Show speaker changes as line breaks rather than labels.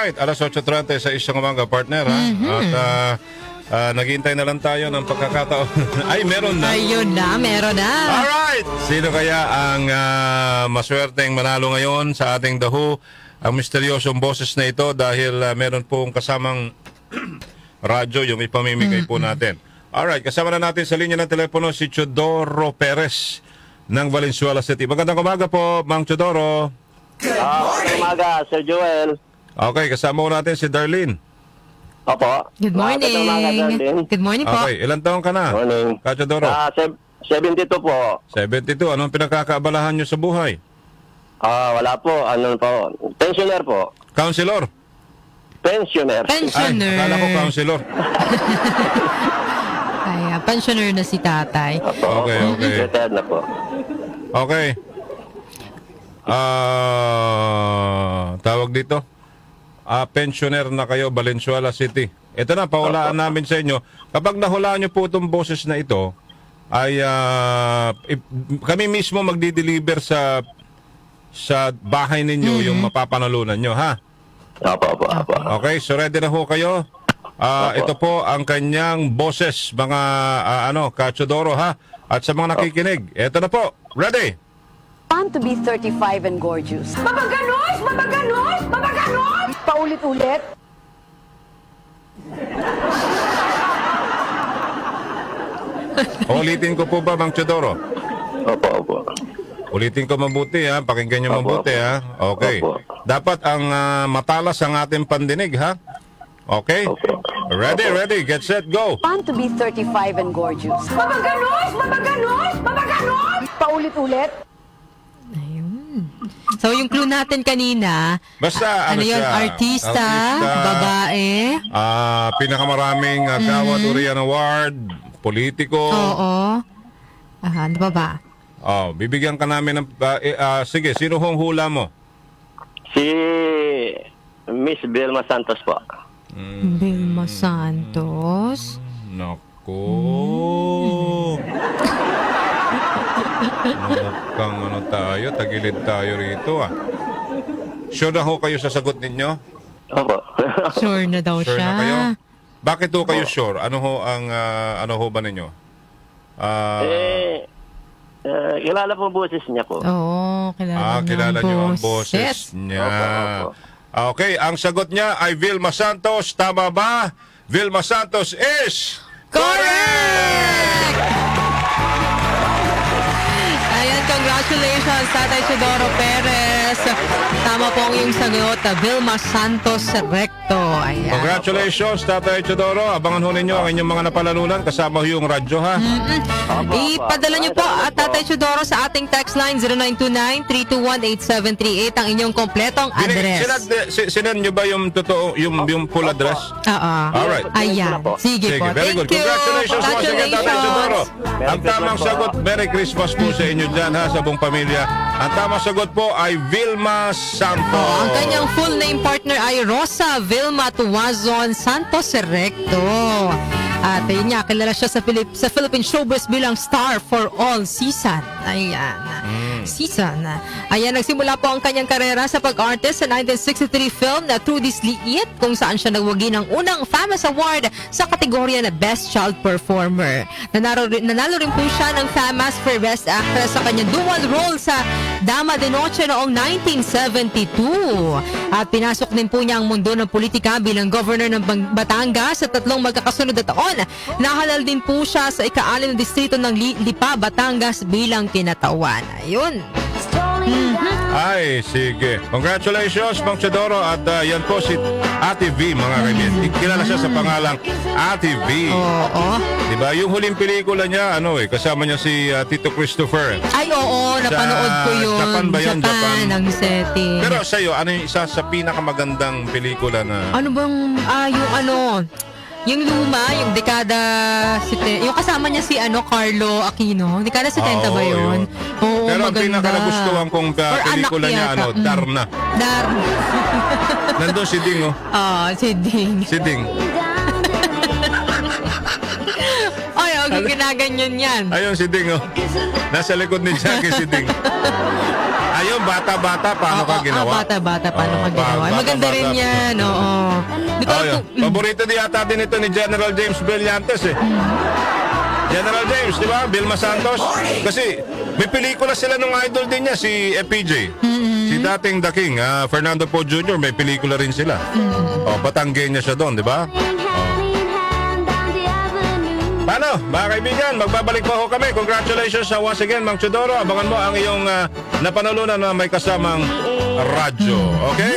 Alright, alas 8:30 sa isang umaga, partner. Ha? At naghihintay na lang tayo ng pagkakataon. Ay, meron na.
Ayun na, meron na.
Alright! Sino kaya ang maswerteng manalo ngayon sa ating The Who? Ang misteryosong boses na ito dahil meron pong kasamang radyo yung ipamimigay po natin. Alright, kasama na natin sa linya ng telepono si Chodoro Perez ng Valenzuela City. Magandang umaga po, Mang Chodoro.
Magandang umaga, Sir Joel.
Okay, kasama ko natin si Darlene.
Opo.
Good
Magandang umaga,
morning.
Darlene.
Good morning po.
Okay, ilang taon ka na?
Morning.
Ka, Chodoro?
72 po.
72. Anong pinagkakaabalahan nyo sa buhay?
Wala po. Ano po? Pensioner po.
Counselor?
Pensioner.
Ay,
Pensioner.
akala ko counselor.
Ay, pensioner na si tatay.
Opo.
Okay, okay.
Retired na po.
Okay. Tawag dito? Pensioner na kayo, Valenzuela City. Ito na, pahulaan namin sa inyo. Kapag nahulaan nyo po itong boses na ito, ay kami mismo magdi-deliver sa bahay ninyo yung mapapanalunan nyo, ha?
Opo.
Okay, so ready na ho kayo? Ito po ang kanyang boses, mga Ka-Chodoro, ha? At sa mga nakikinig, ito na po. Ready?
Want to be 35 and gorgeous. Mabaganos! Mabaganos! Mabaganos! Paulit-ulit.
Ulitin ko po ba, Mang Chodoro?
Opo.
Ulitin ko mabuti, ha? Pakinggan nyo mabuti, ha? Okay.
Opo.
Dapat ang matalas ang ating pandinig, ha? Okay?
Opo.
Ready, get set, go!
Want to be 35 and gorgeous. Mabaganos! Mabaganos! Mabaganos! Paulit-ulit.
Ayun. So, yung clue natin kanina,
Basta,
ano yun?
siya?
Artista, babae.
Pinakamaraming Gawad Urian Award, politiko.
Oo. Ano ba?
Bibigyan ka namin ng... sige, sino hong hula mo?
Si Miss Vilma Santos po.
Vilma Santos.
Nako. Mukhang tayo, tagilid tayo rito, Sure na ho kayo sa sagot ninyo?
Opo.
Sure na daw
Sure
siya.
na kayo? Bakit ho kayo sure? Ano ho ang ano ho ba ninyo?
Kilala po boses niya po.
Oo, kilala
Kilala
ng
niyo ang boses niya.
Opo.
Okay, ang sagot niya ay Vilma Santos. Tama ba? Vilma Santos is...
Correct! Ayan, congratulations, Tatay Chodoro Perez. Tama po ang iyong sagot, Vilma Santos Recto. Ayan.
Congratulations, Tatay Chodoro. Abangan ho ninyo ang inyong mga napalalunan kasama ho yung radyo, ha?
Ipadala niyo po at Tatay Chodoro sa ating text line 0929-321-8738 ang inyong kompletong address.
Sinend nyo ba yung totoo, yung full address?
Oo.
Alright.
Ayan. Sige po.
Very good.
Thank you.
Congratulations once again, Tatay Chodoro. Ang tamang sagot, Merry Christmas po sa inyo dyan, ha, sa buong pamilya. Ang tamang sagot po ay Vilma Santos.
Ang kanyang full name partner ay Rosa Vilma Tuazon Santos Recto. At ayun nga, kilala siya sa Philippine showbiz bilang star for all season. Ayan. Season. Ayan, nagsimula po ang kanyang karera sa pag-artist sa 1963 film na Through This Liit, kung saan siya nagwagi ng unang FAMAS Award sa kategorya na Best Child Performer. Nanalo rin po siya ng FAMAS for Best Actress sa kanyang dual role sa Dama de Noche noong 1972. At pinasok din po niya ang mundo ng politika bilang governor ng Batangas sa 3 magkakasunod na taon. Nahalal din po siya sa ika-6 na distrito ng Lipa, Batangas bilang kinatawan. Ayun.
Ay, sige. Congratulations, Mang Chodoro. At yan po si Ate V, mga kaibigan. Kilala siya sa pangalang Ate V.
Oo.
Diba? Yung huling pelikula niya, kasama niya si Tito Christopher.
Ay, oo. Napanood ko yun.
Japan ba yun? Japan.
Ang setting.
Pero sa'yo, ano yung isa sa pinakamagandang pelikula na...
Ano bang, yung luma, yung dekada, yung kasama niya si Carlo Aquino. Dekada 70 ba yun? Oo,
Pero ang
maganda.
pinakanagustuhan kong pelikula niya, Darna.
Darna.
Nandun si Ding,
Si Ding.
Si Ding.
Ay, ginaganyan yan.
Ayun si Ding, Nasa likod ni Jackie si Ding. Ayun, bata-bata, paano ka ginawa?
Bata-bata, paano ka ginawa? Ay, maganda rin
bata-bata.
yan, oo. Di ko
Oh,
alam
yun.
kung-
Paborito din yata din ito ni General James Brillantes eh. General James, di ba? Vilma Santos. Kasi may pelikula sila nung idol din niya, si FPJ. Si dating The King, Fernando Poe Jr., may pelikula rin sila. Oh, Batanggenya siya doon, di ba? Paano, mga kaibigan, magbabalik po ako kami. Congratulations sa once again, Mang Chodoro. Abangan mo ang iyong napanalunan na may kasamang radyo. Okay?